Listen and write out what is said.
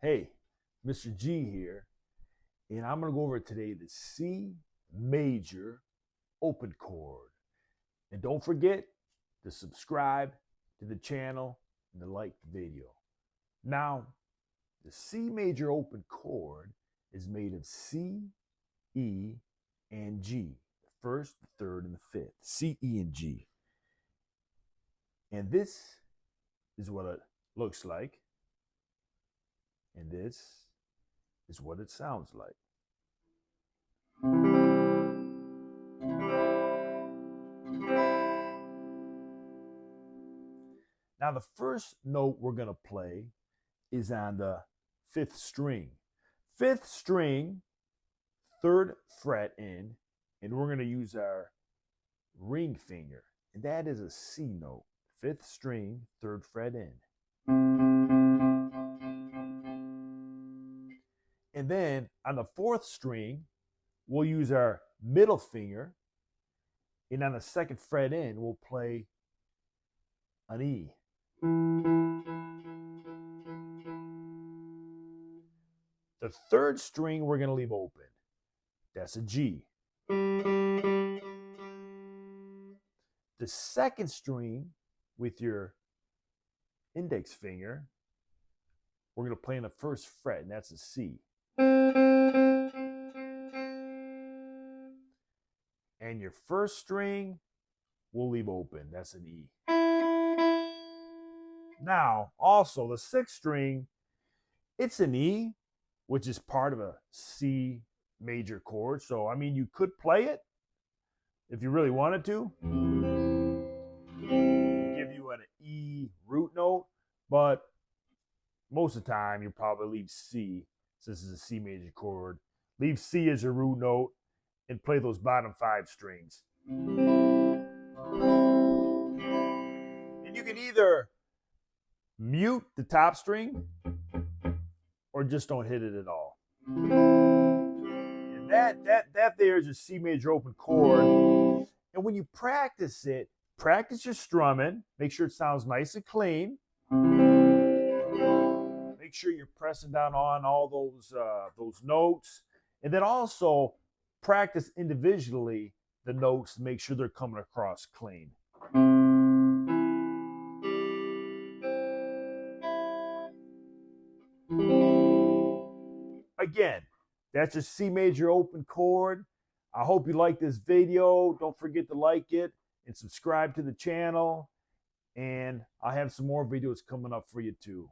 Hey, Mr. G here, and I'm going to go over today the C major open chord. And don't forget to subscribe to the channel and to like the video. Now, the C major open chord is made of C, E, and G. The first, the third, and the fifth. C, E, and G. And this is what it looks like. And this is what it sounds like. Now, the first note we're going to play is on the fifth string. Fifth string, third fret in, and we're going to use our ring finger, and that is a C note. Fifth string, third fret in. And then on the fourth string, we'll use our middle finger, and on the second fret in, we'll play an E. The third string we're going to leave open. That's a G. The second string with your index finger, we're going to play on the first fret, and that's a C. And your first string, we'll leave open. That's an E. Now, also, the sixth string, it's an E, which is part of a C major chord. So, I mean, you could play it if you really wanted to. Give you an E root note, but most of the time, you'll probably leave C, since it's a C major chord. Leave C as your root note and play those bottom five strings. And you can either mute the top string or just don't hit it at all. And that there is a C major open chord. And when you practice it, practice your strumming. Make sure it sounds nice and clean. Make sure you're pressing down on all those notes. And then also practice individually the notes to make sure they're coming across clean. Again, that's your C major open chord. I hope you like this video. Don't forget to like it and subscribe to the channel. And I have some more videos coming up for you too.